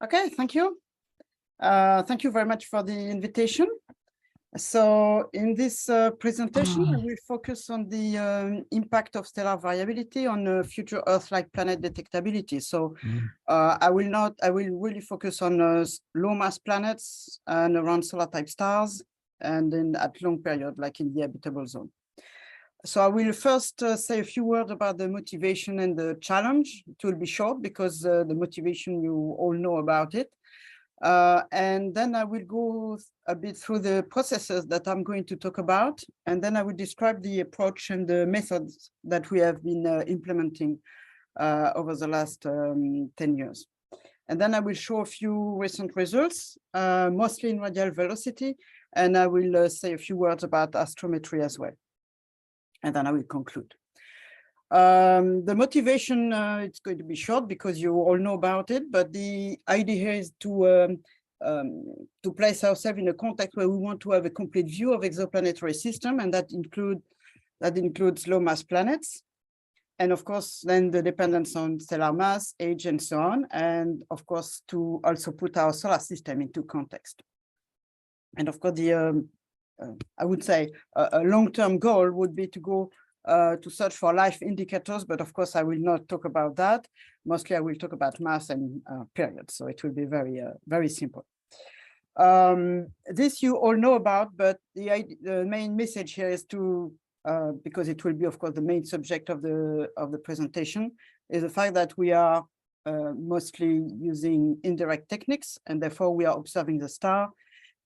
Okay, thank you. Thank you very much for the invitation. So in this presentation, I will focus on the impact of stellar variability on future Earth-like planet detectability. So I will really focus on low mass planets and around solar type stars, and then at long period, like in the habitable zone. So I will first say a few words about the motivation and the challenge. It will be short because the motivation, you all know about it. And then I will go a bit through the processes that I'm going to talk about. And then I will describe the approach and the methods that we have been implementing over the last 10 years. And then I will show a few recent results, mostly in radial velocity. And I will say a few words about astrometry as well. And then I will conclude. The motivation, it's going to be short because you all know about it, but the idea here is to place ourselves in a context where we want to have a complete view of exoplanetary system, and that includes low mass planets. And of course, then the dependence on stellar mass, age, and so on. And of course, to also put our solar system into context. And of course, I would say a long-term goal would be to go to search for life indicators, but of course I will not talk about that. Mostly I will talk about mass and period, so it will be very simple. This you all know about, but the main message here is to, because it will be of course the main subject of the presentation, is the fact that we are mostly using indirect techniques, and therefore we are observing the star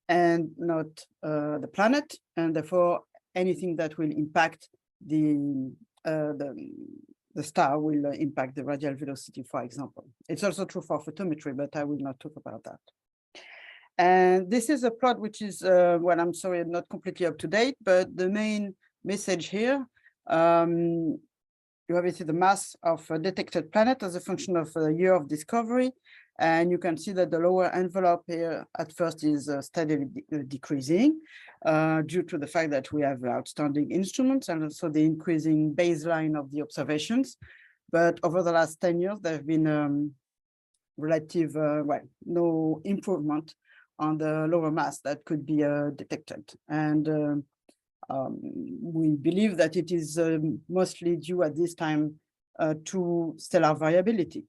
and not the planet, and therefore anything that will impact the star will impact the radial velocity, for example. It's also true for photometry, but I will not talk about that. And this is a plot which is, well, I'm sorry, not completely up to date, but the main message here, you obviously the mass of a detected planet as a function of the year of discovery. And you can see that the lower envelope here at first is steadily decreasing due to the fact that we have outstanding instruments and also the increasing baseline of the observations. But over the last 10 years, there have been relative, well, no improvement on the lower mass that could be detected. And we believe that it is mostly due at this time to stellar variability.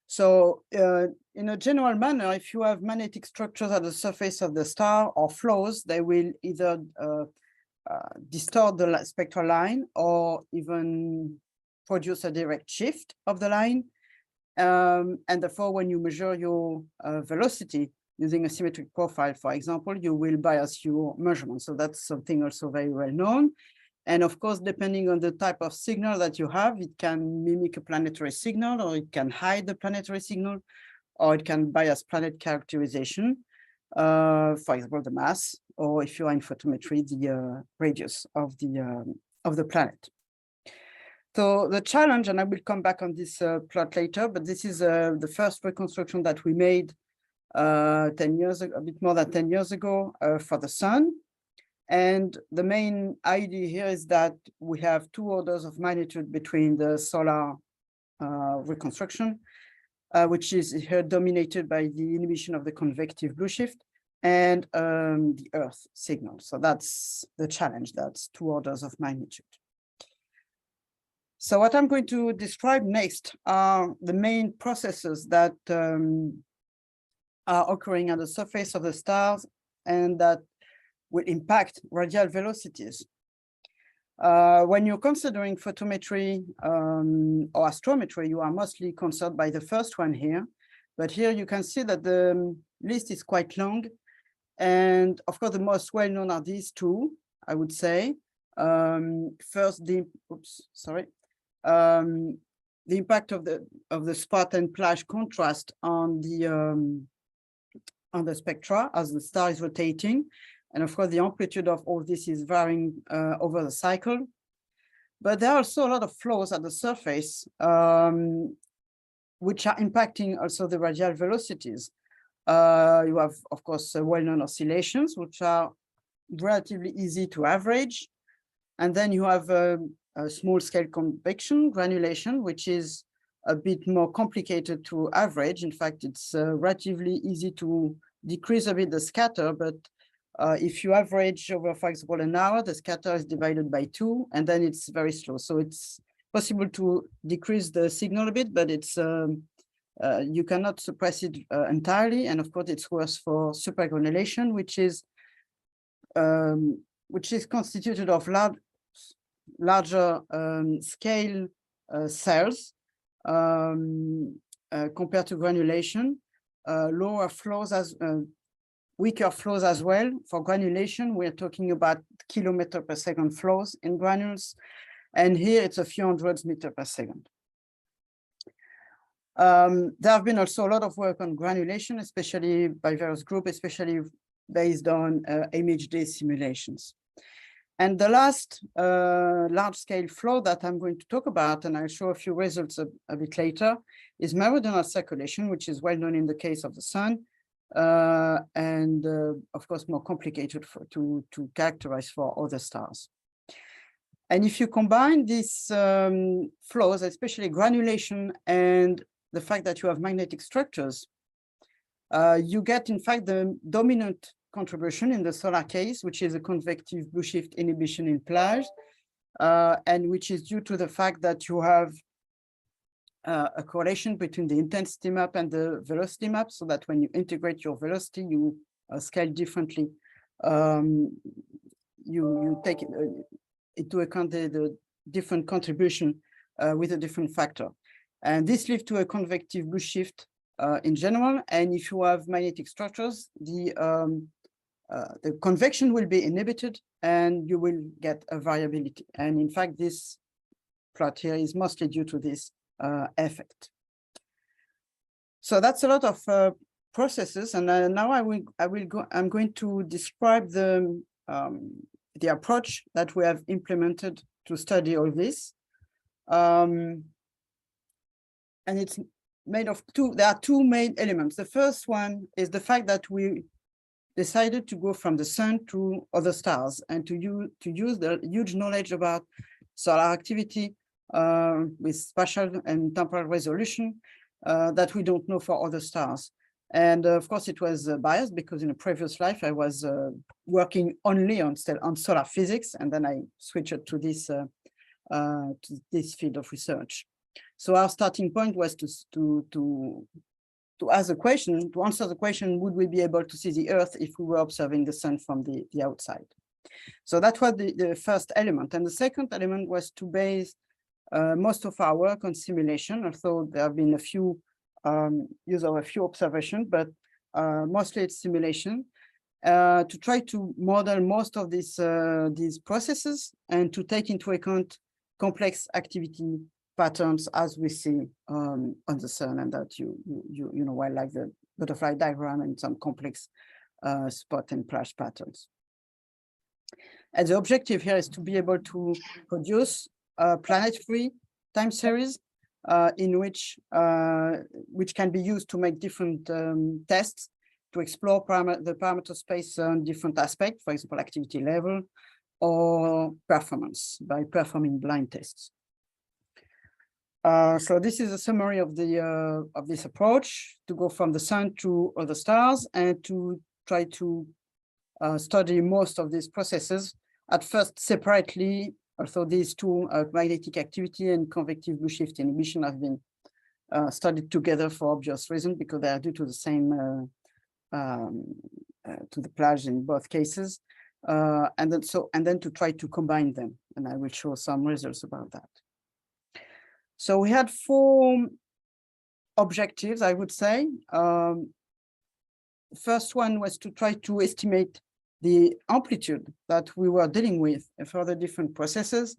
So in a general manner, if you have magnetic structures at the surface of the star or flows, they will either distort the spectral line or even produce a direct shift of the line. And therefore, when you measure your velocity using a symmetric profile, for example, you will bias your measurement. So that's something also very well known. And of course, depending on the type of signal that you have, it can mimic a planetary signal, or it can hide the planetary signal, or it can bias planet characterization, for example, the mass, or if you are in photometry, the radius of the planet. So the challenge, and I will come back on this plot later, but this is the first reconstruction that we made 10 years ago, a bit more than 10 years ago for the sun. And the main idea here is that we have two orders of magnitude between the solar reconstruction, which is here dominated by the inhibition of the convective blue shift, and the Earth signal. So that's the challenge, that's two orders of magnitude. So what I'm going to describe next are the main processes that are occurring at the surface of the stars and that will impact radial velocities. When you're considering photometry or astrometry, you are mostly concerned by the first one here. But here you can see that the list is quite long. And of course, the most well-known are these two, I would say. First, the impact of the spot and plage contrast on the spectra as the star is rotating. And of course, the amplitude of all this is varying over the cycle. But there are also a lot of flows at the surface, which are impacting also the radial velocities. You have, of course, well-known oscillations, which are relatively easy to average. And then you have a small-scale convection, granulation, which is a bit more complicated to average. In fact, it's relatively easy to decrease a bit the scatter, but if you average over, for example, an hour, the scatter is divided by 2, and then it's very slow. So it's possible to decrease the signal a bit, but it's you cannot suppress it entirely. And of course, it's worse for supergranulation, which is constituted of larger scale cells compared to granulation, lower flows as weaker flows as well. For granulation, we're talking about kilometer per second flows in granules, and here it's a few hundreds meter per second. There have been also a lot of work on granulation, especially by various groups, especially based on image-day simulations. And the last large-scale flow that I'm going to talk about, and I'll show a few results a bit later, is meridional circulation, which is well known in the case of the sun, and of course more complicated to characterize for other stars. And if you combine these flows, especially granulation and the fact that you have magnetic structures, you get, in fact, the dominant contribution in the solar case, which is a convective blue shift inhibition in plage, and which is due to the fact that you have a correlation between the intensity map and the velocity map, so that when you integrate your velocity, you scale differently. You take into account the different contribution with a different factor. And this leads to a convective blue shift in general. And if you have magnetic structures, the convection will be inhibited and you will get a variability. And in fact, this plot here is mostly due to this effect. So that's a lot of processes. And now I'm going to describe the approach that we have implemented to study all this. And it's made of there are two main elements. The first one is the fact that we decided to go from the sun to other stars and to use the huge knowledge about solar activity with spatial and temporal resolution that we don't know for other stars. And of course, it was biased because in a previous life, I was working only on solar physics, and then I switched to this field of research. So our starting point was to ask the question, to answer the question, would we be able to see the Earth if we were observing the sun from the outside? So that was the first element. And the second element was to base most of our work on simulation, although there have been a few use of a few observations, but mostly it's simulation, to try to model most of these processes and to take into account complex activity patterns as we see on the sun, and that you know well, like the butterfly diagram and some complex spot and plage patterns. And the objective here is to be able to produce a planet-free time series in which can be used to make different tests to explore the parameter space on different aspects, for example, activity level or performance by performing blind tests. So this is a summary of this approach to go from the sun to other stars and to try to study most of these processes at first separately. Also, these two, magnetic activity and convective blue shift inhibition, have been studied together for obvious reasons because they are due to the same to the plage in both cases, and then to try to combine them, and I will show some results about that. So we had 4 objectives, I would say. The first one was to try to estimate the amplitude that we were dealing with for the different processes,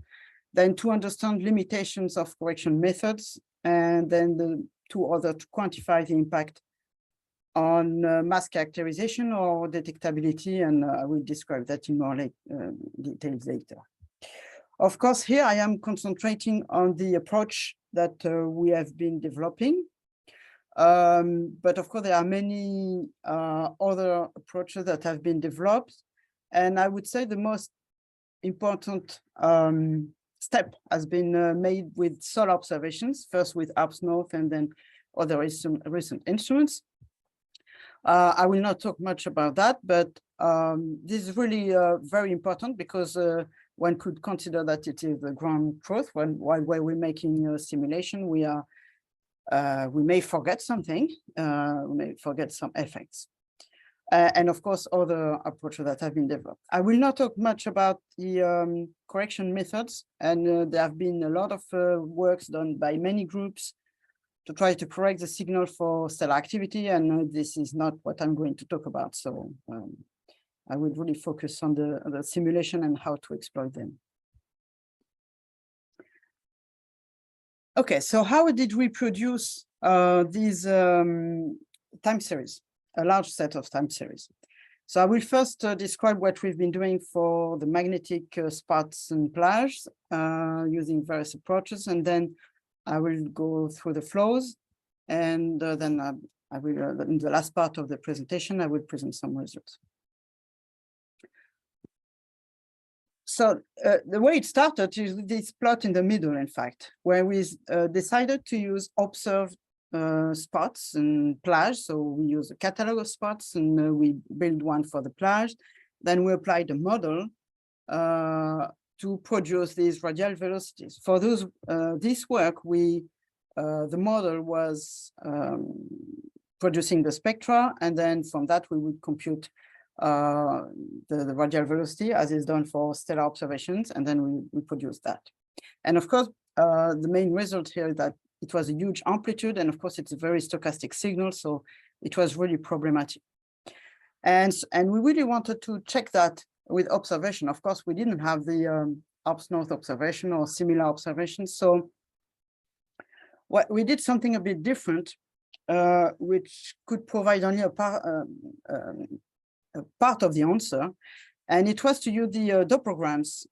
then to understand limitations of correction methods, and then the 2 other to quantify the impact on mass characterization or detectability, and I will describe that in more details later. Of course, here I am concentrating on the approach that we have been developing. But of course, there are many other approaches that have been developed. And I would say the most important step has been made with solar observations, first with ARPS North and then other recent instruments. I will not talk much about that, but this is really very important because one could consider that it is the ground truth while we're making a simulation, we may forget something, we may forget some effects. And of course, other approaches that have been developed. I will not talk much about the correction methods, and there have been a lot of works done by many groups to try to correct the signal for stellar activity, and this is not what I'm going to talk about. So I would really focus on the simulation and how to exploit them. Okay, so how did we produce these time series? A large set of time series. So I will first describe what we've been doing for the magnetic spots and plages using various approaches, and then I will go through the flows, and then I will, in the last part of the presentation, I will present some results. So the way it started is this plot in the middle, in fact, where we decided to use observed spots and plages. So we use a catalog of spots, and we build one for the plage. Then we applied a model to produce these radial velocities. For those this work, the model was producing the spectra, and then from that we would compute the radial velocity as is done for stellar observations, and then we produce that. And of course, the main result here is that it was a huge amplitude, and of course it's a very stochastic signal, so it was really problematic. And we really wanted to check that with observation. Of course, we didn't have the ARPS North observation or similar observations, so what we did something a bit different, which could provide only a part of the answer, and it was to use the Dopplerograms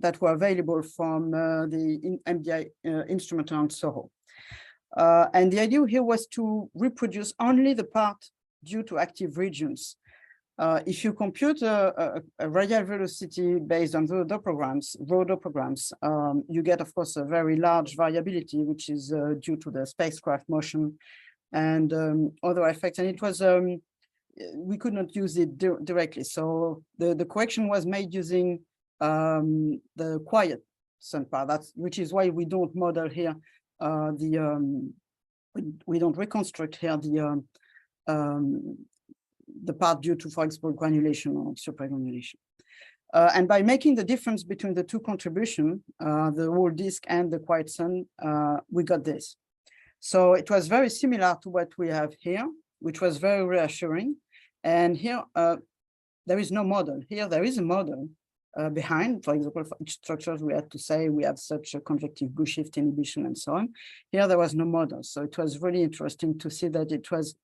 that were available from the MDI instrument on SOHO. And the idea here was to reproduce only the part due to active regions. If you compute a radial velocity based on the Dopplerograms, raw Dopplerograms, you get, of course, a very large variability, which is due to the spacecraft motion and other effects. And it was we could not use it directly. So the correction was made using the quiet sun part, which is why we don't model here we don't reconstruct here the part due to, for example, granulation or supergranulation. And by making the difference between the two contributions, the whole disk and the quiet sun, we got this. So it was very similar to what we have here, which was very reassuring. And here, there is no model. Here, there is a model behind. For example, for each structure, we had to say we have such a convective blue shift inhibition and so on. Here, there was no model. So it was really interesting to see that it was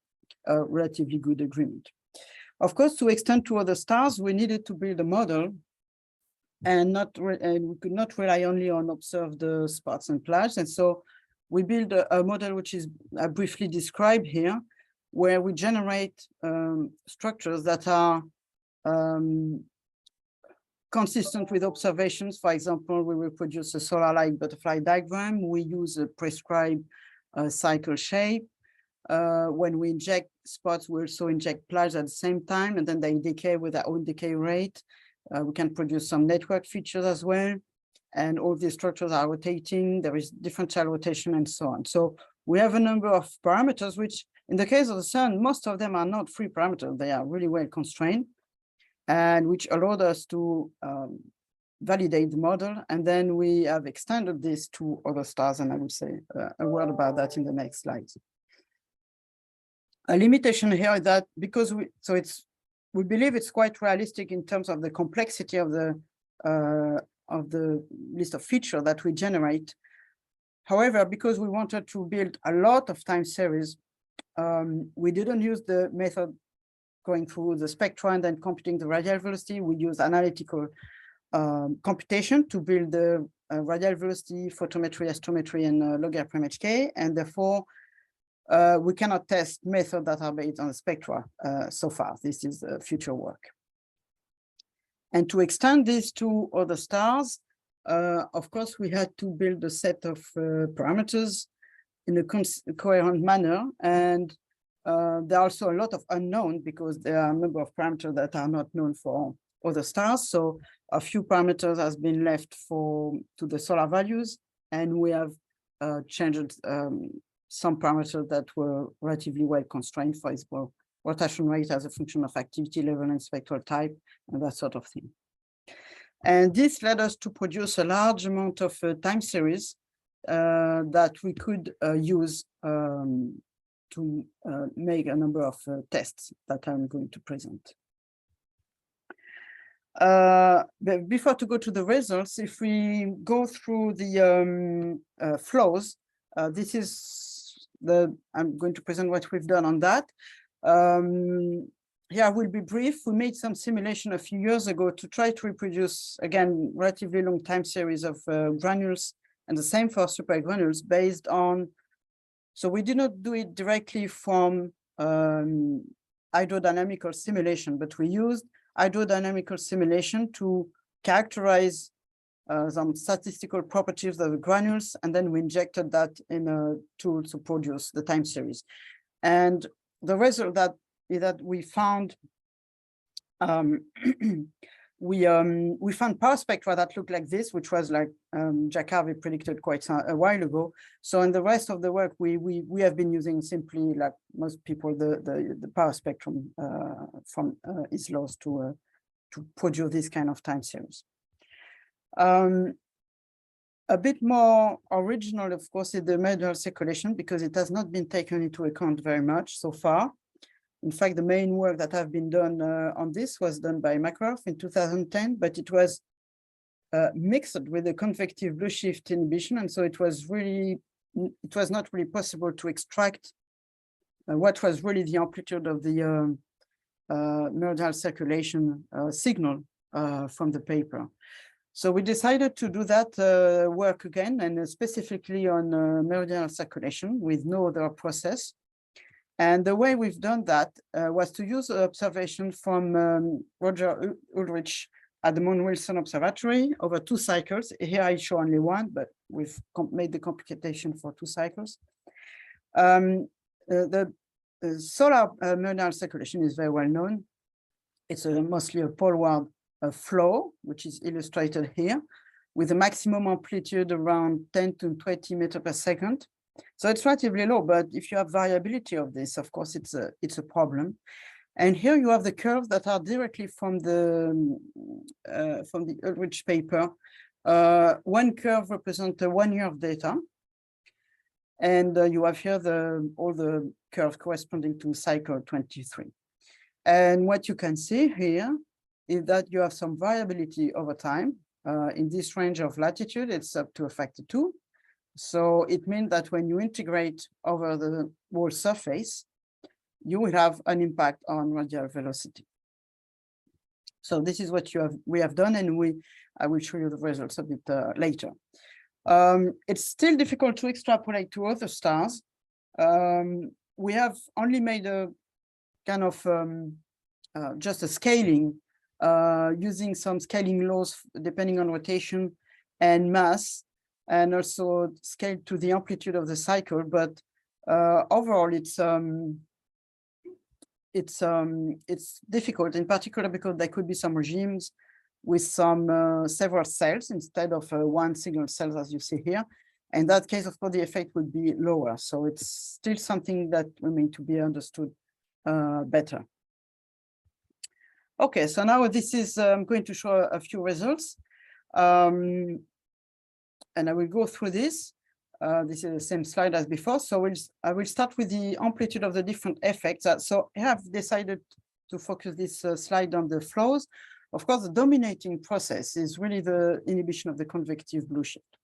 a relatively good agreement. Of course, to extend to other stars, we needed to build a model, and we could not rely only on observed spots and plages. And so we built a model which is briefly described here, where we generate structures that are consistent with observations. For example, we will produce a solar-like butterfly diagram. We use a prescribed cycle shape. When we inject spots, we also inject plages at the same time, and then they decay with their own decay rate. We can produce some network features as well. And all these structures are rotating. There is differential rotation and so on. So we have a number of parameters, which in the case of the sun, most of them are not free parameters. They are really well constrained, and which allowed us to validate the model. And then we have extended this to other stars, and I will say a word about that in the next slides. A limitation here is that because we believe it's quite realistic in terms of the complexity of the list of features that we generate. However, because we wanted to build a lot of time series, we didn't use the method going through the spectra and then computing the radial velocity. We use analytical computation to build the radial velocity, photometry, astrometry, and log RPMHK, and therefore we cannot test methods that are based on the spectra so far. This is future work. And to extend this to other stars, of course, we had to build a set of parameters in a coherent manner. And there are also a lot of unknown because there are a number of parameters that are not known for other stars. So a few parameters has been left to the solar values, and we have changed some parameters that were relatively well constrained, for example, rotation rate as a function of activity level and spectral type, and that sort of thing. And this led us to produce a large amount of time series that we could use to make a number of tests that I'm going to present. But before to go to the results, if we go through the flows, this is I'm going to present what we've done on that. Here I will be brief. We made some simulation a few years ago to try to reproduce, again, relatively long time series of granules, and the same for supergranules based on, so we did not do it directly from hydrodynamical simulation, but we used hydrodynamical simulation to characterize some statistical properties of the granules, and then we injected that in a tool to produce the time series. And the result is that we found we found power spectra that looked like this, which was like Jack Harvey predicted quite a while ago. So in the rest of the work, we have been using simply, like most people, the power spectrum from its laws to produce this kind of time series. A bit more original, of course, is the meridional circulation, because it has not been taken into account very much so far. In fact, the main work that have been done on this was done by Makarov in 2010, but it was mixed with the convective blue shift inhibition, and so it was not really possible to extract what was really the amplitude of the meridional circulation signal from the paper. So we decided to do that work again, and specifically on meridional circulation with no other process. And the way we've done that was to use observation from Roger Ulrich at the Mount Wilson Observatory over 2 cycles. Here I show only one, but we've made the computation for 2 cycles. The solar meridional circulation is very well known. It's mostly a poleward flow, which is illustrated here, with a maximum amplitude around 10 to 20 meters per second. So it's relatively low, but if you have variability of this, of course, it's a problem. And here you have the curves that are directly from the Ulrich paper. One curve represents 1 year of data, and you have here all the curves corresponding to cycle 23. And what you can see here is that you have some variability over time. In this range of latitude, it's up to a factor 2. So it means that when you integrate over the whole surface, you will have an impact on radial velocity. So this is what we have done, and I will show you the results a bit later. It's still difficult to extrapolate to other stars. We have only made a kind of just a scaling using some scaling laws depending on rotation and mass, and also scaled to the amplitude of the cycle. But overall, it's difficult, in particular because there could be some regimes with some several cells instead of one single cell, as you see here. In that case, of course, the effect would be lower. So it's still something that remains to be understood better. Okay, so now this is, I'm going to show a few results. And I will go through this. This is the same slide as before. So I will start with the amplitude of the different effects. So I have decided to focus this slide on the flows. Of course, the dominating process is really the inhibition of the convective blue shift.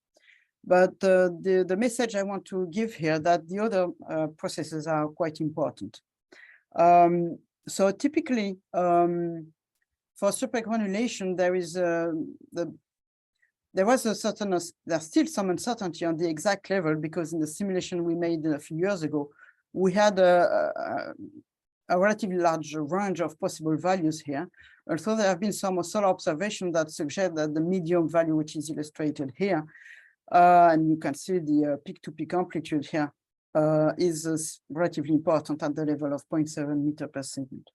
But the message I want to give here that the other processes are quite important. So typically, for supergranulation, there's still some uncertainty on the exact level, because in the simulation we made a few years ago, we had a relatively large range of possible values here. although there have been some solar observations that suggest that the medium value, which is illustrated here, and you can see the peak-to-peak amplitude here, is relatively important at the level of 0.7 meter per second.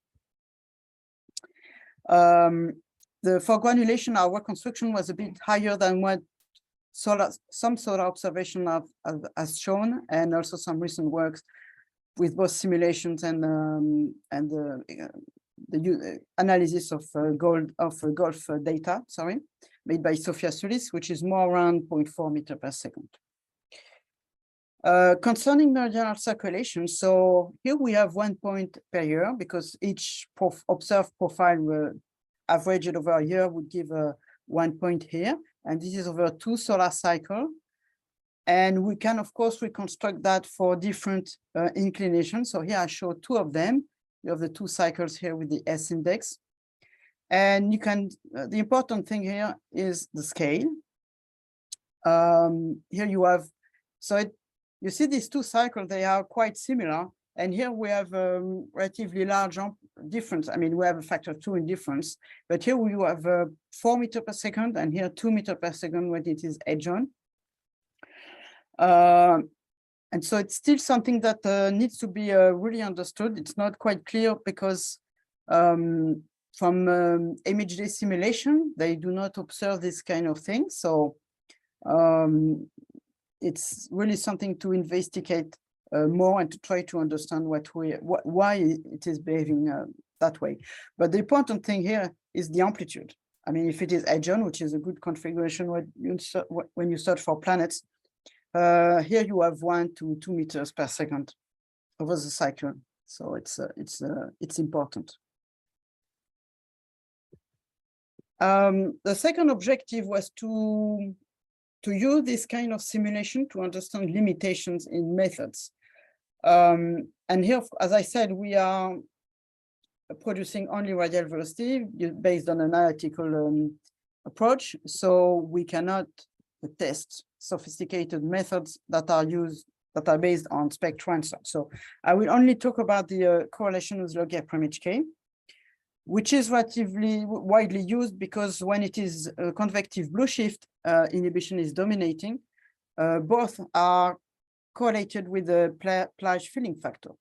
For granulation, our construction was a bit higher than what some solar observation has shown, and also some recent works with both simulations and the analysis of Gulf data, made by Sofia Sulis, which is more around 0.4 meter per second. Concerning meridional circulation, so here we have 1 point per year, because each observed profile averaged over a year would give 1 point here, and this is over 2 solar cycles. And we can, of course, reconstruct that for different inclinations. So here I show 2 of them. You have the 2 cycles here with the S index. And you can, the important thing here is the scale. Here you have, you see these 2 cycles, they are quite similar. And here we have a relatively large difference. I mean, we have a factor of 2 in difference, but here we have 4 meters per second, and here 2 meters per second when it is edge-on. And so it's still something that needs to be really understood. It's not quite clear because from image day simulation, they do not observe this kind of thing. So it's really something to investigate more and to try to understand why it is behaving that way. But the important thing here is the amplitude. I mean, if it is edge-on, which is a good configuration when you search for planets, here you have 1 to 2 meters per second over the cycle. So it's important. The second objective was to use this kind of simulation to understand limitations in methods. And here, as I said, we are producing only radial velocity based on an analytical approach. So we cannot test sophisticated methods that are based on spec transfer. So I will only talk about the correlation with log EPRM HK, which is relatively widely used because when it is convective blue shift inhibition is dominating, both are correlated with the plage filling factor.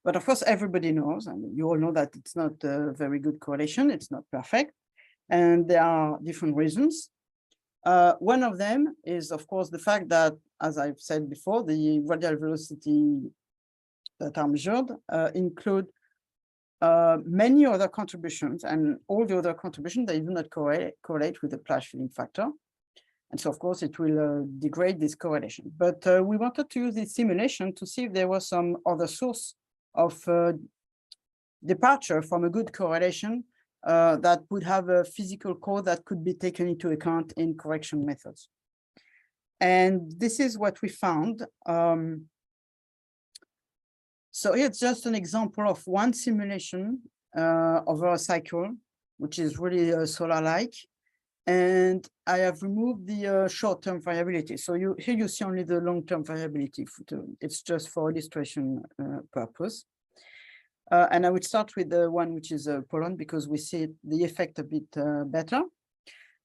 But of course, everybody knows, and you all know that it's not a very good correlation, it's not perfect, and there are different reasons. One of them is, of course, the fact that, as I've said before, the radial velocity that are measured include many other contributions, and all the other contributions, they do not correlate with the plage filling factor. And so, of course, it will degrade this correlation. But we wanted to use this simulation to see if there was some other source of departure from a good correlation that would have a physical code that could be taken into account in correction methods. And this is what we found. So it's just an example of one simulation over a cycle, which is really solar-like. And I have removed the short-term variability. So here you see only the long-term variability. It's just for illustration purpose. And I would start with the one which is polon because we see the effect a bit better.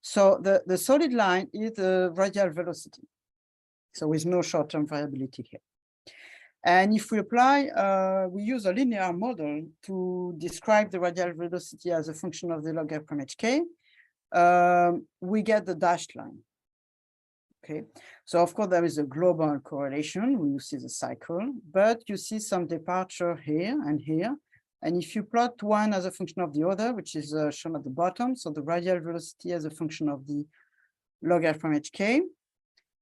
So the solid line is the radial velocity. So with no short-term variability here. And if we apply, we use a linear model to describe the radial velocity as a function of the log EPRM HK. We get the dashed line. Okay, so of course there is a global correlation when you see the cycle, but you see some departure here and here. And if you plot one as a function of the other, which is shown at the bottom, so the radial velocity as a function of the log EPRM HK,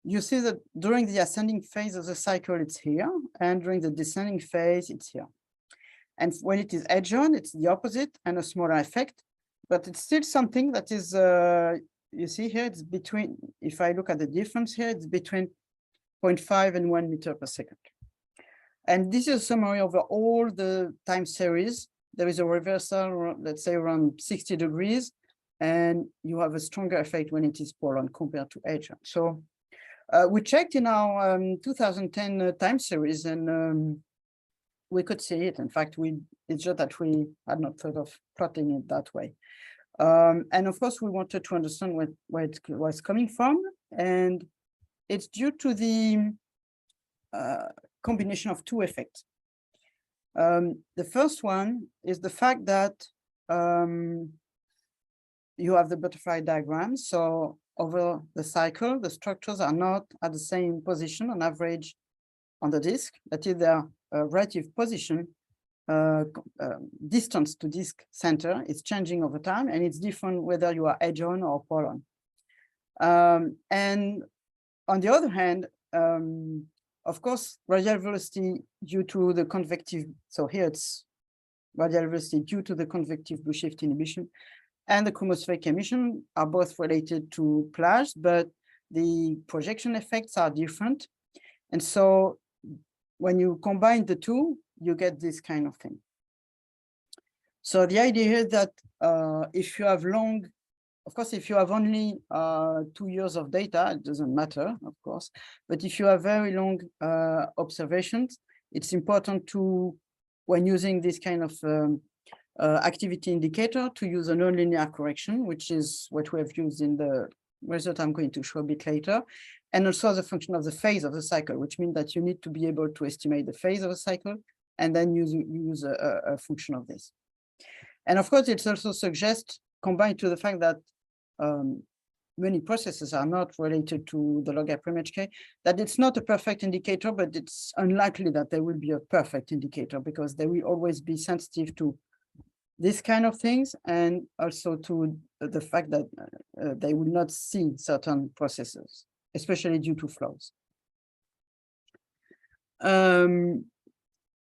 you see that during the ascending phase of the cycle, it's here, and during the descending phase, it's here. And when it is edge-on, it's the opposite and a smaller effect, but it's still something that is, you see here, it's between, if I look at the difference here, it's between 0.5 and 1 meter per second. And this is a summary over all the time series. There is a reversal, let's say around 60 degrees, and you have a stronger effect when it is polon compared to edge-on. So we checked in our 2010 time series, and we could see it. In fact, it's just that we had not thought of plotting it that way. And of course, we wanted to understand where it was coming from. And it's due to the combination of two effects. The first one is the fact that you have the butterfly diagram. So over the cycle, the structures are not at the same position on average on the disk. That is, their relative position, distance to disk center is changing over time, and it's different whether you are edge on or pole on. And on the other hand, of course, radial velocity due to the convective, so here it's radial velocity due to the convective blue shift inhibition and the chromospheric emission are both related to plage, but the projection effects are different. And so when you combine the two, you get this kind of thing. So the idea is that if you have of course, if you have only 2 years of data, it doesn't matter, of course. But if you have very long observations, it's important to, when using this kind of activity indicator, to use a nonlinear correction, which is what we have used in the result I'm going to show a bit later. And also as a function of the phase of the cycle, which means that you need to be able to estimate the phase of a cycle and then use a function of this. And of course, it also suggests, combined to the fact that many processes are not related to the log EPRV, that it's not a perfect indicator, but it's unlikely that there will be a perfect indicator because they will always be sensitive to this kind of things and also to the fact that they will not see certain processes, especially due to flows.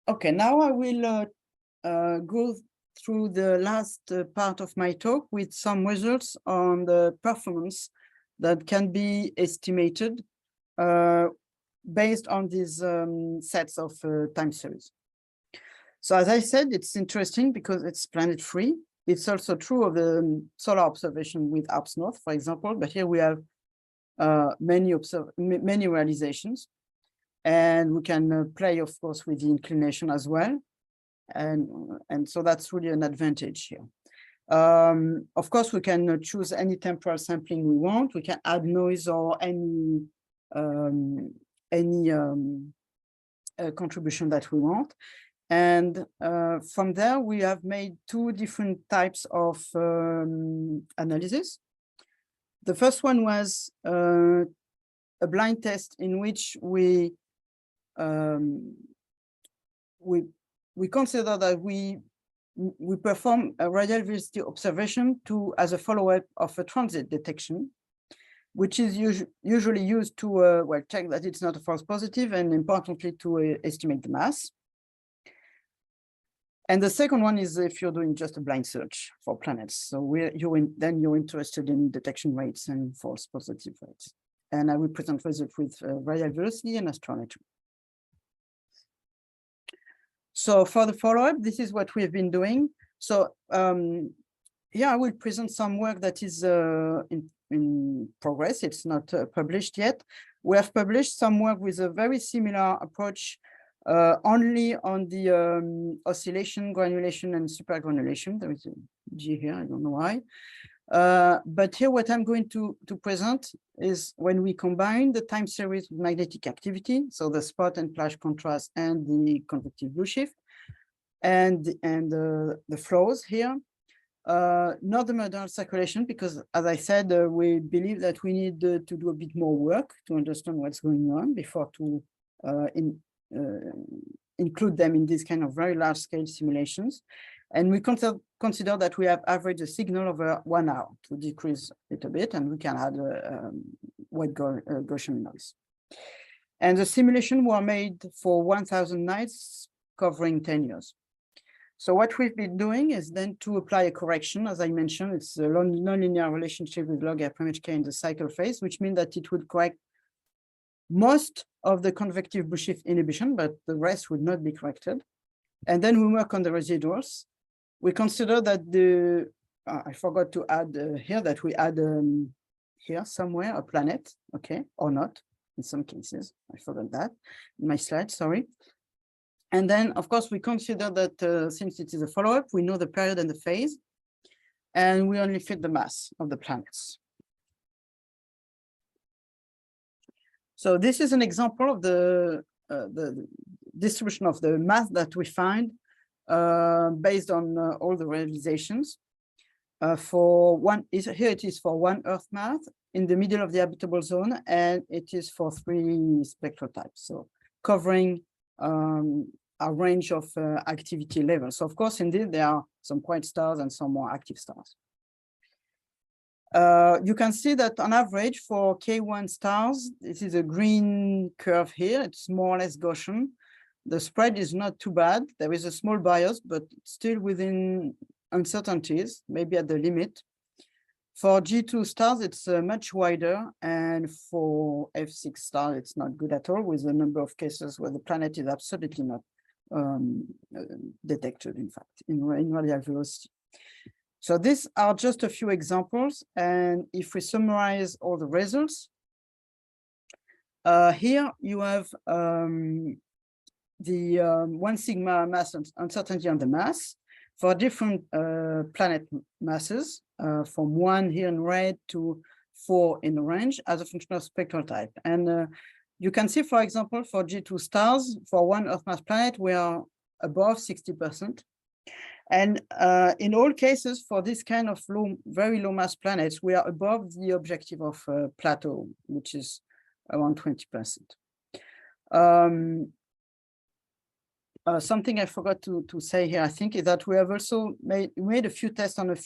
Okay, now I will go through the last part of my talk with some results on the performance that can be estimated based on these sets of time series. So as I said, it's interesting because it's planet-free. It's also true of the solar observation with ARPS North, for example, but here we have many realizations. And we can play, of course, with the inclination as well. And so that's really an advantage here. Of course, we can choose any temporal sampling we want. We can add noise or any contribution that we want. And from there, we have made two different types of analysis. The first one was a blind test in which we consider that we perform a radial velocity observation as a follow-up of a transit detection, which is usually used to well, check that it's not a false positive and importantly to estimate the mass. And the second one is if you're doing just a blind search for planets. So then you're interested in detection rates and false positive rates. And I will present results with radial velocity and astrometry. So for the follow-up, this is what we have been doing. So here I will present some work that is in progress. It's not published yet. We have published some work with a very similar approach only on the oscillation, granulation, and supergranulation. There is a G here, I don't know why. But here what I'm going to present is when we combine the time series with magnetic activity, so the spot and plage contrast and the convective blue shift, and the flows here, not the meridional circulation, because as I said, we believe that we need to do a bit more work to understand what's going on before to include them in these kind of very large scale simulations. And we consider that we have averaged a signal over 1 hour to decrease a little bit, and we can add white Gaussian noise. And the simulation were made for 1,000 nights covering 10 years. So what we've been doing is then to apply a correction. As I mentioned, it's a nonlinear relationship with log EPRV in the cycle phase, which means that it would correct most of the convective blue shift inhibition, but the rest would not be corrected. And then we work on the residuals. We consider that I forgot to add here that we add here somewhere a planet, okay, or not, in some cases. I forgot that in my slide, sorry. And then, of course, we consider that since it is a follow-up, we know the period and the phase, and we only fit the mass of the planets. So this is an example of the distribution of the mass that we find based on all the realizations. For one, here it is for one Earth mass in the middle of the habitable zone, and it is for 3 spectral types, so covering a range of activity levels. So of course, indeed, there are some quiet stars and some more active stars. You can see that on average for K1 stars, this is a green curve here. It's more or less Gaussian. The spread is not too bad. There is a small bias, but still within uncertainties, maybe at the limit. For G2 stars, it's much wider. And for F6 stars, it's not good at all, with a number of cases where the planet is absolutely not detected, in fact, in radial velocity. So these are just a few examples. And if we summarize all the results, here you have the 1 sigma mass uncertainty on the mass for different planet masses, from 1 here in red to 4 in orange as a function of spectral type. And you can see, for example, for G2 stars, for 1 Earth mass planet, we are above 60%. And in all cases, for this kind of very low mass planets, we are above the objective of plateau, which is around 20%. Something I forgot to say here, I think, is that we have also made a few tests on a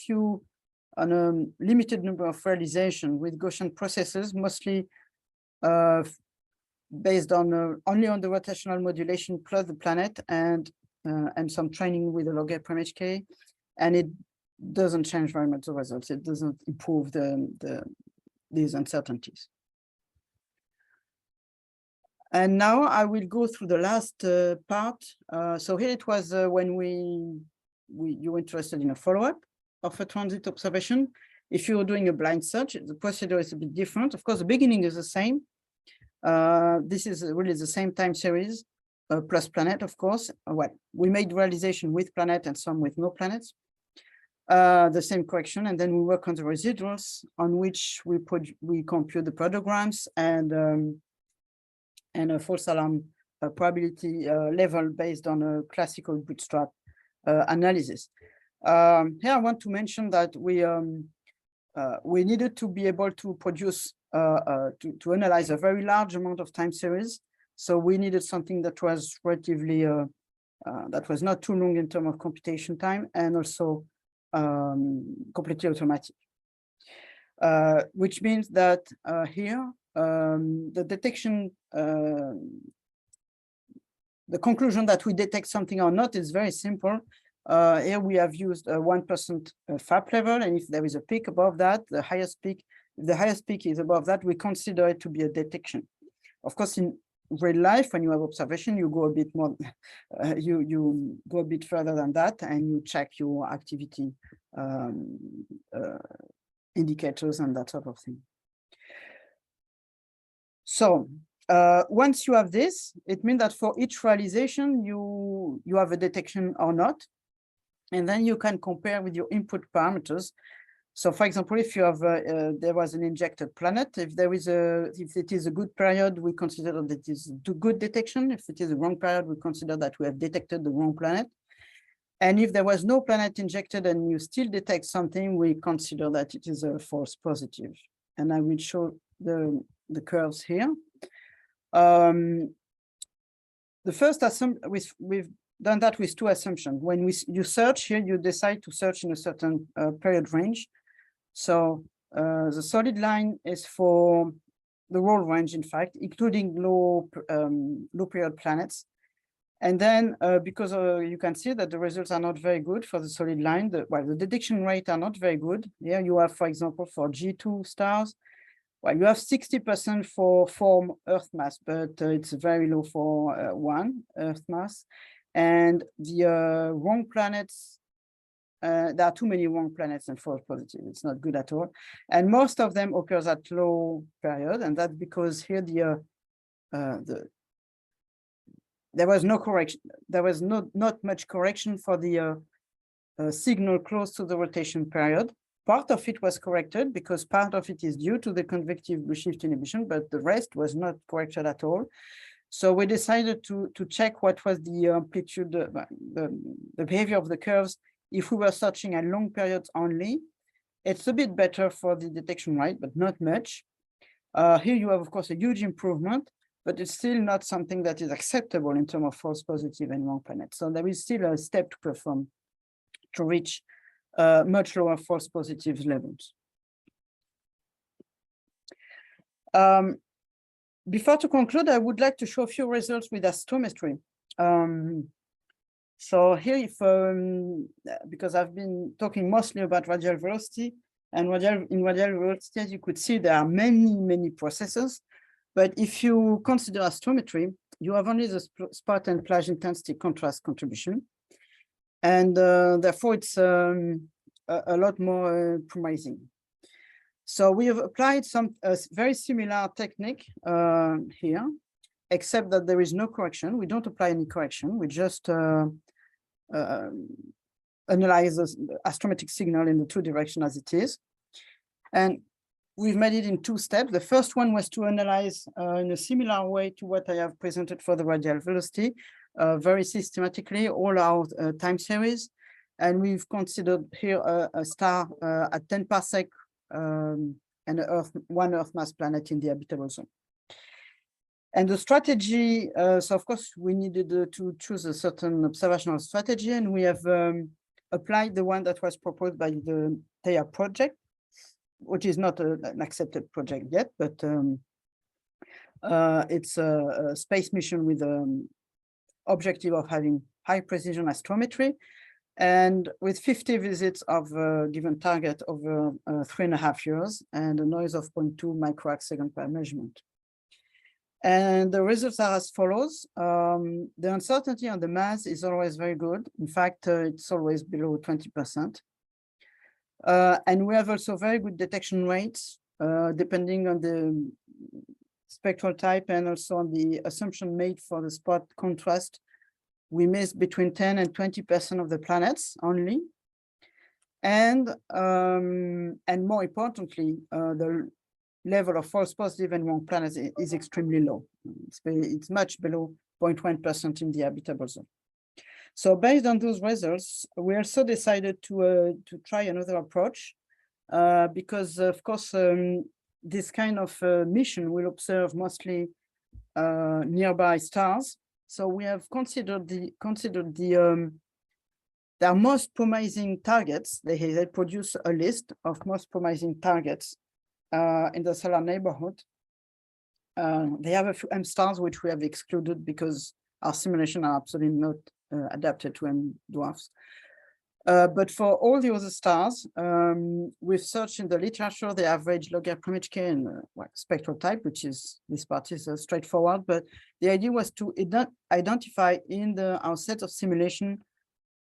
limited number of realization with Gaussian processes, mostly based on only on the rotational modulation plus the planet and some training with the log EPRV, and it doesn't change very much the results. It doesn't improve these uncertainties. And now I will go through the last part. So here it was when you were interested in a follow-up of a transit observation. If you're doing a blind search, the procedure is a bit different. Of course, the beginning is the same. This is really the same time series plus planet, of course. Well, we made realization with planet and some with no planets. The same correction, and then we work on the residuals on which we compute the producrams and a false alarm probability level based on a classical bootstrap analysis. Here I want to mention that we needed to be able to produce to analyze a very large amount of time series. So we needed something that was relatively that was not too long in terms of computation time, and also completely automatic. Which means that here the detection, the conclusion that we detect something or not is very simple. Here we have used a 1% FAP level, and if there is a peak above that, the highest peak, if the highest peak is above that, we consider it to be a detection. Of course, in real life, when you have observation, you go a bit more, you go a bit further than that, and you check your activity indicators and that sort of thing. So once you have this, it means that for each realization, you have a detection or not, and then you can compare with your input parameters. So, for example, if you have there was an injected planet, if it is a good period, we consider that it is a good detection. If it is a wrong period, we consider that we have detected the wrong planet. And if there was no planet injected and you still detect something, we consider that it is a false positive. And I will show the curves here. The first assumption, we've done that with 2 assumptions. When you search here, you decide to search in a certain period range. So the solid line is for the whole range, in fact, including low period planets. And then because you can see that the results are not very good for the solid line, the detection rate are not very good. Here you have, for example, for G2 stars, well, you have 60% for Earth mass, but it's very low for 1 Earth mass. And the wrong planets, there are too many wrong planets and false positive. It's not good at all. And most of them occurs at low period, and that's because here there was no correction. There was not much correction for the signal close to the rotation period. Part of it was corrected because part of it is due to the convective blue shift inhibition, but the rest was not corrected at all. So we decided to check what was the amplitude, the behavior of the curves if we were searching at long periods only. It's a bit better for the detection rate, but not much. Here you have, of course, a huge improvement, but it's still not something that is acceptable in terms of false positive and long planets. So there is still a step to perform to reach much lower false positive levels. Before to conclude, I would like to show a few results with astrometry. So here, because I've been talking mostly about radial velocity, and in radial velocity, as you could see, there are many processes. But if you consider astrometry, you have only the spot and plage intensity contrast contribution. And therefore, it's a lot more promising. So we have applied some very similar technique here, except that there is no correction. We don't apply any correction. We just analyze the astrometric signal in the two directions as it is. And we've made it in two steps. The first one was to analyze in a similar way to what I have presented for the radial velocity, very systematically, all our time series. And we've considered here a star at 10 parsec and one Earth mass planet in the habitable zone. And the strategy, so of course, we needed to choose a certain observational strategy, and we have applied the one that was proposed by the TEIA project, which is not an accepted project yet, but it's a space mission with the objective of having high precision astrometry, and with 50 visits of a given target over 3.5 years and a noise of 0.2 microarc second per measurement. And the results are as follows. The uncertainty on the mass is always very good. In fact, it's always below 20%. And we have also very good detection rates, depending on the spectral type and also on the assumption made for the spot contrast. We miss between 10 and 20% of the planets only. And more importantly, the level of false positive and wrong planets is extremely low. It's much below 0.1% in the habitable zone. So based on those results, we also decided to try another approach because, of course, this kind of mission will observe mostly nearby stars. So we have considered their most promising targets. They produce a list of most promising targets in the solar neighborhood. They have a few M stars which we have excluded because our simulation are absolutely not adapted to M dwarfs. But for all the other stars, we've searched in the literature the average log R prime HK and spectral type, which is, this part is straightforward, but the idea was to identify in our set of simulation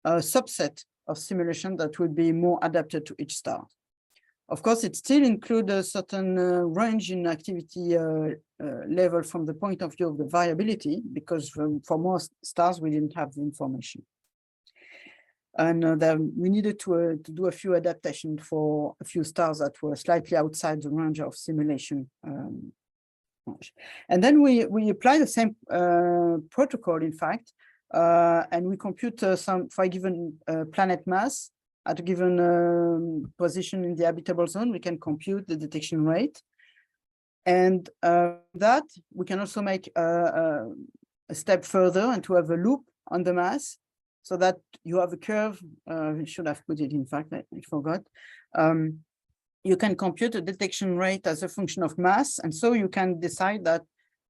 a subset of simulation that would be more adapted to each star. Of course, it still includes a certain range in activity level from the point of view of the variability, because for most stars, we didn't have the information. And then we needed to do a few adaptations for a few stars that were slightly outside the range of simulation. And then we apply the same protocol, in fact, and we compute some, for a given planet mass, at a given position in the habitable zone, we can compute the detection rate. And that we can also make a step further and to have a loop on the mass, so that you have a curve. We should have put it, in fact, I forgot. You can compute a detection rate as a function of mass, and so you can decide that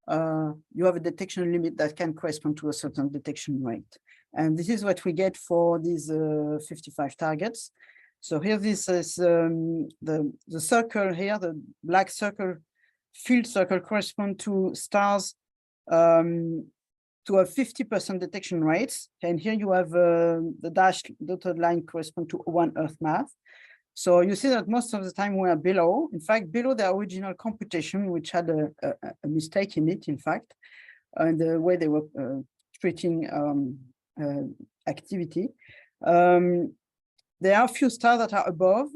you have a detection limit that can correspond to a certain detection rate. And this is what we get for these 55 targets. So here, this is the circle here, the black circle, field circle correspond to stars to a 50% detection rates. And here you have the dashed dotted line correspond to 1 Earth mass. So you see that most of the time we are below, in fact, below the original computation, which had a mistake in it, in fact, and the way they were splitting activity. There are a few stars that are above.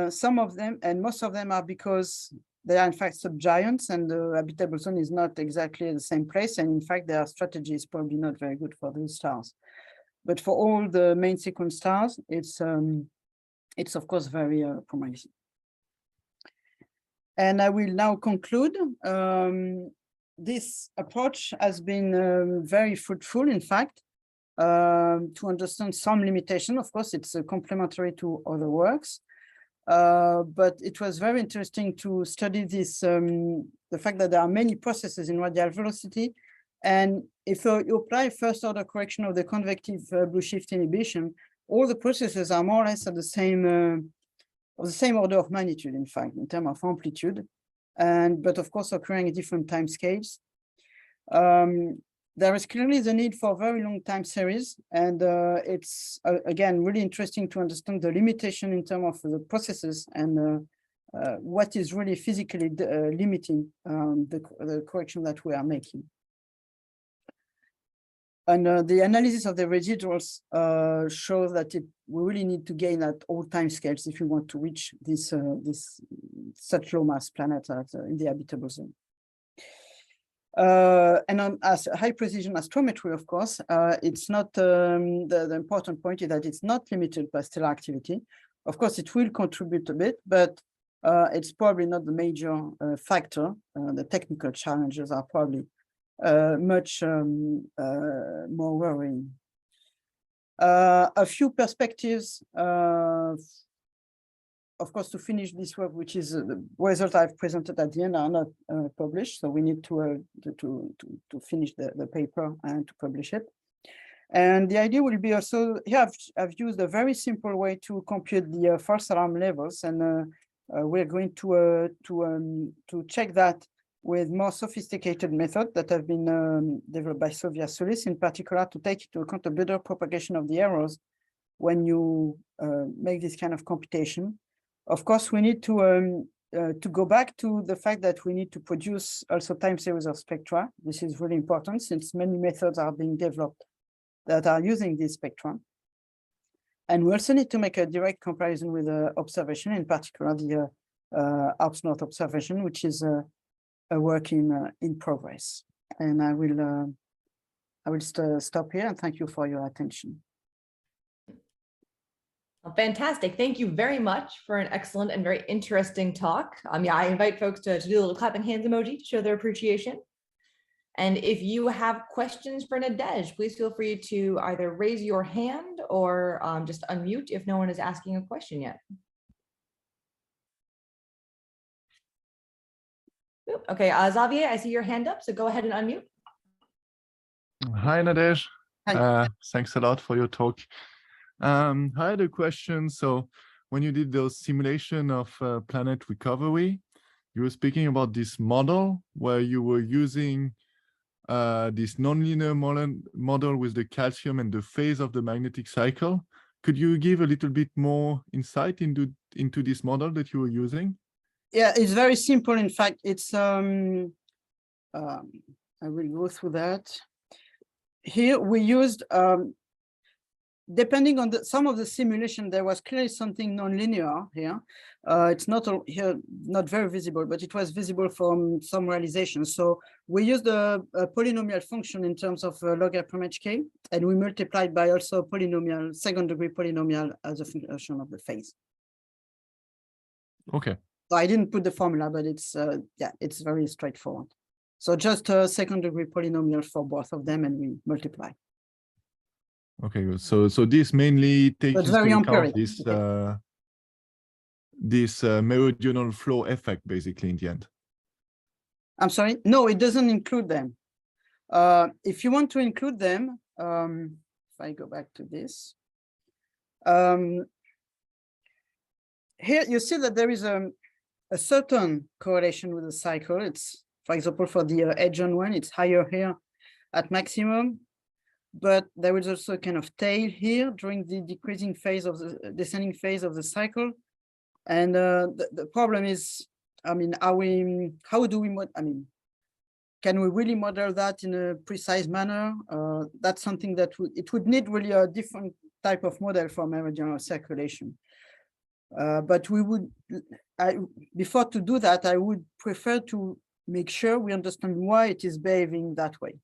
Some of them, and most of them, are because they are in fact subgiants, and the habitable zone is not exactly the same place. And in fact, their strategy is probably not very good for those stars. But for all the main sequence stars, it's of course very promising. And I will now conclude. This approach has been very fruitful, in fact, to understand some limitation. Of course, it's complementary to other works. But it was very interesting to study this, the fact that there are many processes in radial velocity. And if you apply first order correction of the convective blue shift inhibition, all the processes are more or less at the same order of magnitude, in fact, in terms of amplitude, but of course occurring at different time scales. There is clearly the need for very long time series, and it's again really interesting to understand the limitation in terms of the processes and what is really physically limiting the correction that we are making. And the analysis of the residuals shows that we really need to gain at all time scales if we want to reach this such low mass planet in the habitable zone. And as high precision astrometry, of course, it's not the important point is that it's not limited by stellar activity. Of course, it will contribute a bit, but it's probably not the major factor. The technical challenges are probably much more worrying. A few perspectives, of course, to finish this work, which is the result I've presented at the end, are not published, so we need to finish the paper and to publish it. And the idea will be also here. I've used a very simple way to compute the false alarm levels, and we're going to check that with more sophisticated methods that have been developed by Sofia Solis, in particular, to take into account the better propagation of the errors when you make this kind of computation. Of course, we need to go back to the fact that we need to produce also time series of spectra. This is really important since many methods are being developed that are using this spectrum. And we also need to make a direct comparison with observation, in particular the Alps North observation, which is a work in progress. And I will stop here and thank you for your attention. Fantastic. Thank you very much for an excellent and very interesting talk. Yeah, I invite folks to do a little clapping hands emoji to show their appreciation. And if you have questions for Nadege, please feel free to either raise your hand or just unmute if no one is asking a question yet. Okay, Xavier, I see your hand up, so go ahead and unmute. Hi, Nadege. Hi. Thanks a lot for your talk. I had a question. So when you did those simulation of planet recovery, you were speaking about this model where you were using this nonlinear model with the calcium and the phase of the magnetic cycle. Could you give a little bit more insight into this model that you were using? Yeah, it's very simple. In fact, it's I will go through that. Here we used depending on some of the simulation, there was clearly something nonlinear here. It's not here, not very visible, but it was visible from some realization. So we used a polynomial function in terms of log HK, and we multiplied by also a polynomial, second-degree polynomial as a function of the phase. Okay. So I didn't put the formula, but it's yeah, it's very straightforward. So just a second-degree polynomial for both of them, and we multiply. Okay, good. So this mainly takes into account this this meridional flow effect, basically, in the end. I'm sorry. No, it doesn't include them. If you want to include them, if I go back to this, here you see that there is a certain correlation with the cycle. It's, for example, for the edge on one, it's higher here at maximum. But there is also a kind of tail here during the decreasing phase of the descending phase of the cycle. And the problem is, I mean, how do we, I mean, can we really model that in a precise manner? That's something that it would need really a different type of model for meridional circulation. But we would, before to do that, I would prefer to make sure we understand why it is behaving that way.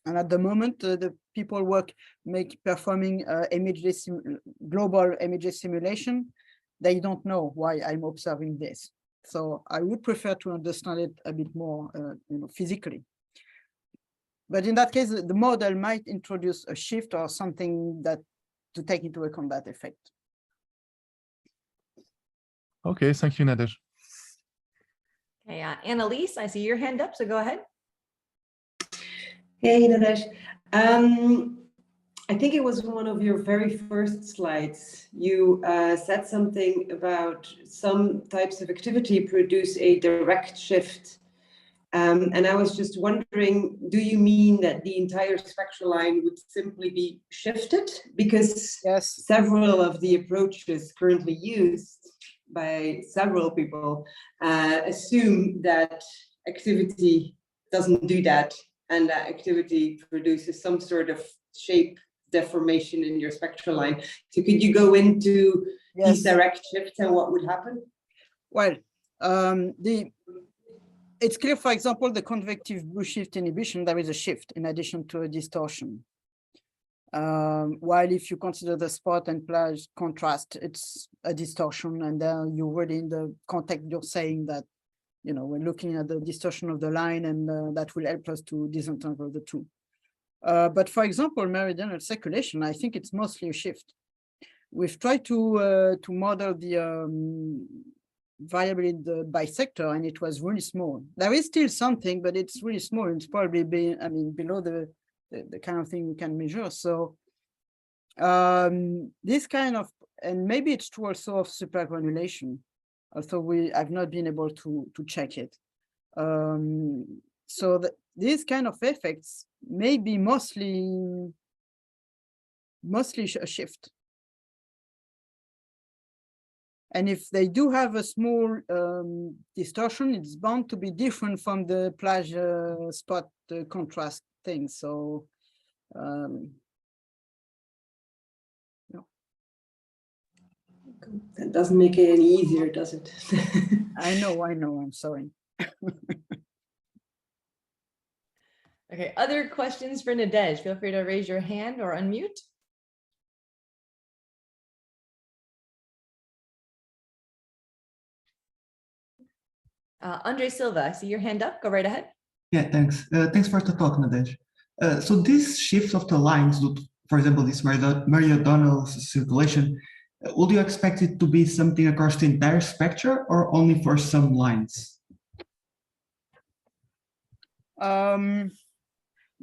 And at the moment, the people performing global image simulation, they don't know why I'm observing this. So I would prefer to understand it a bit more, physically. But in that case, the model might introduce a shift or something that to take into account that effect. Okay, thank you, Nadege. Okay, Annalise, I see your hand up, so go ahead. Hey, Nadege. I think it was one of your very first slides. You said something about some types of activity produce a direct shift. And I was just wondering, do you mean that the entire spectral line would simply be shifted? Because yes, several of the approaches currently used by several people assume that activity doesn't do that, and that activity produces some sort of shape deformation in your spectral line. So could you go into these direct shifts and what would happen? Well, it's clear, for example, the convective blue shift inhibition, there is a shift in addition to a distortion. While if you consider the spot and plage contrast, it's a distortion, and then you're really in the context, you're saying that, we're looking at the distortion of the line, and that will help us to disentangle the two. But for example, meridional circulation, I think it's mostly a shift. We've tried to model the variability in the bisector, and it was really small. There is still something, but it's really small. It's probably below the kind of thing we can measure. So this kind of, and maybe it's true also of supergranulation, although I've not been able to check it. So these kind of effects may be mostly a shift. And if they do have a small distortion, it's bound to be different from the plage spot contrast thing. So, no. That doesn't make it any easier, does it? I know, I'm sorry. Okay, other questions for Nadege? Feel free to raise your hand or unmute. Andre Silva, I see your hand up. Go right ahead. Yeah, thanks. Thanks for the talk, Nadege. So this shift of the lines, for example, this meridional circulation, would you expect it to be something across the entire spectrum or only for some lines?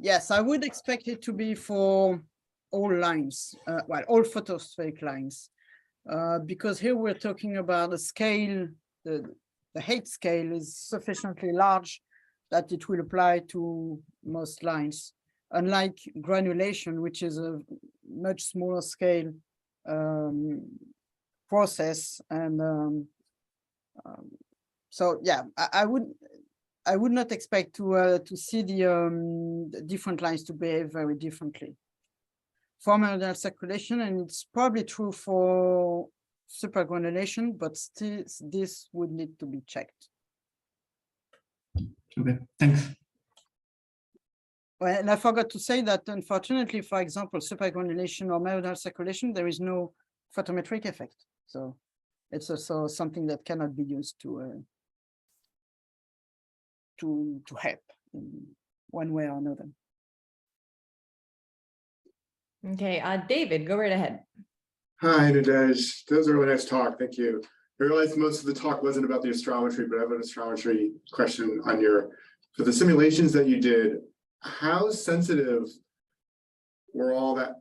Yes, I would expect it to be for all lines, all photospheric lines, because here we're talking about a scale, the height scale is sufficiently large that it will apply to most lines, unlike granulation, which is a much smaller scale process. And so, yeah, I would not expect to see the different lines to behave very differently for meridional circulation, and it's probably true for supergranulation, but still this would need to be checked. Okay, thanks. Well, and I forgot to say that, unfortunately, for example, supergranulation or meridional circulation, there is no photometric effect. So it's also something that cannot be used to help in one way or another. Okay, David, go right ahead. Hi, Nadege. That was a really nice talk. Thank you. I realized most of the talk wasn't about the astrometry, but I have an astrometry question on for the simulations that you did. How sensitive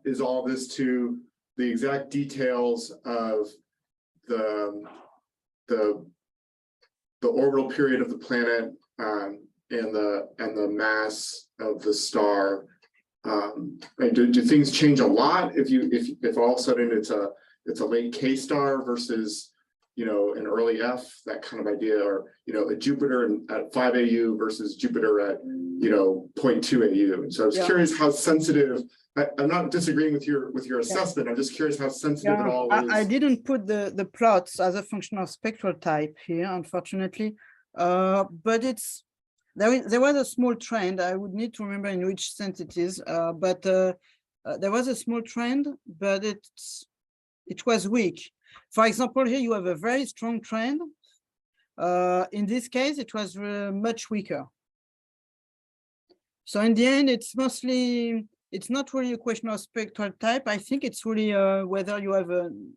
is all this to the exact details of the orbital period of the planet and the mass of the star? Do things change a lot if all of a sudden it's a late K star versus an early F, that kind of idea, or, a Jupiter at 5 AU versus Jupiter at, 0.2 AU. And so I was curious how sensitive, I'm not disagreeing with your assessment. I'm just curious how sensitive it all is. I didn't put the plots as a function of spectral type here, unfortunately, but there was a small trend. I would need to remember in which sense it is, but there was a small trend, but it was weak. For example, here you have a very strong trend. In this case, it was much weaker. So in the end, it's not really a question of spectral type. I think it's really whether you have an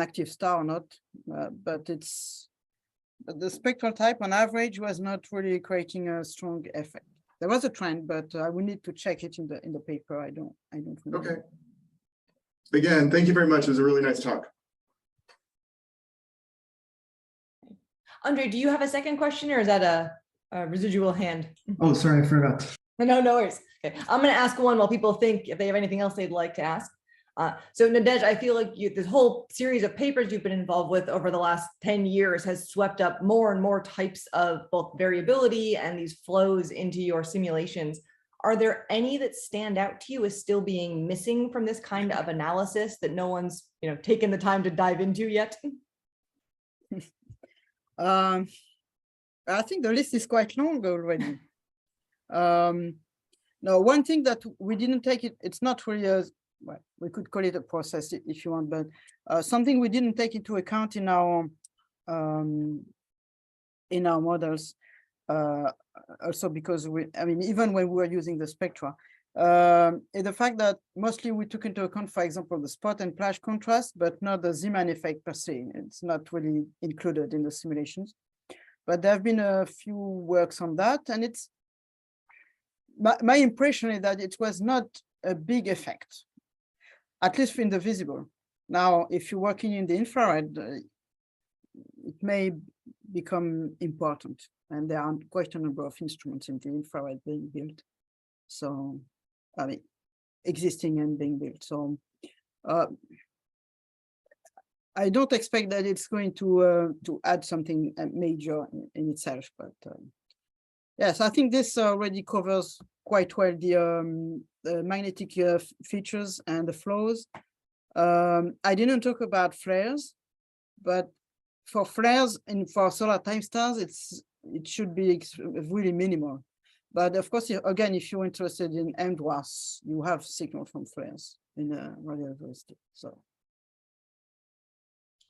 active star or not, but the spectral type on average was not really creating a strong effect. There was a trend, but I will need to check it in the paper. I don't remember. Okay. Again, thank you very much. It was a really nice talk. Andre, do you have a second question, or is that a residual hand? Oh, sorry, I forgot. No worries. Okay, I'm going to ask one while people think if they have anything else they'd like to ask. So Nadege, I feel like this whole series of papers you've been involved with over the last 10 years has swept up more and more types of both variability and these flows into your simulations. Are there any that stand out to you as still being missing from this kind of analysis that no one's taken the time to dive into yet? I think the list is quite long already. No, one thing that we didn't take it's not really well, we could call it a process if you want, but something we didn't take into account in our models, also because even when we were using the spectra, the fact that mostly we took into account, for example, the spot and plage contrast, but not the Zeeman effect per se. It's not really included in the simulations, but there have been a few works on that, and it's my impression is that it was not a big effect, at least in the visible. Now, if you're working in the infrared, it may become important, and there are quite a number of instruments in the infrared being built. So, existing and being built. So, I don't expect that it's going to add something major in itself, but yes, I think this already covers quite well the magnetic features and the flows. I didn't talk about flares, but for flares and for solar time stars, it should be really minimal. But of course, again, if you're interested in M dwarfs, you have signal from flares in radial velocity. So.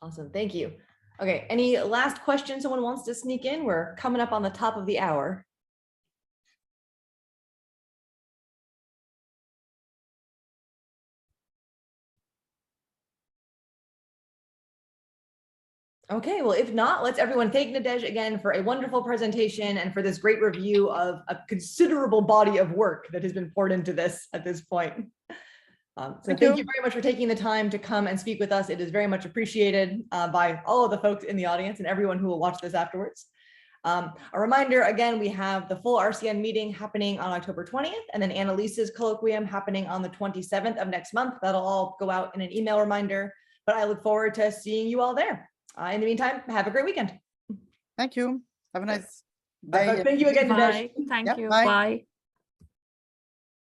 Awesome, thank you. Okay, any last questions someone wants to sneak in? We're coming up on the top of the hour. Okay, well, if not, let's everyone thank Nadege again for a wonderful presentation and for this great review of a considerable body of work that has been poured into this at this point. So thank you very much for taking the time to come and speak with us. It is very much appreciated by all of the folks in the audience and everyone who will watch this afterwards. A reminder, again, we have the full RCN meeting happening on October 20th, and then Annalise's colloquium happening on the 27th of next month. That'll all go out in an email reminder, but I look forward to seeing you all there. In the meantime, have a great weekend. Thank you. Have a nice day. Thank you again, Nadege. Bye. Thank you. Bye. Bye.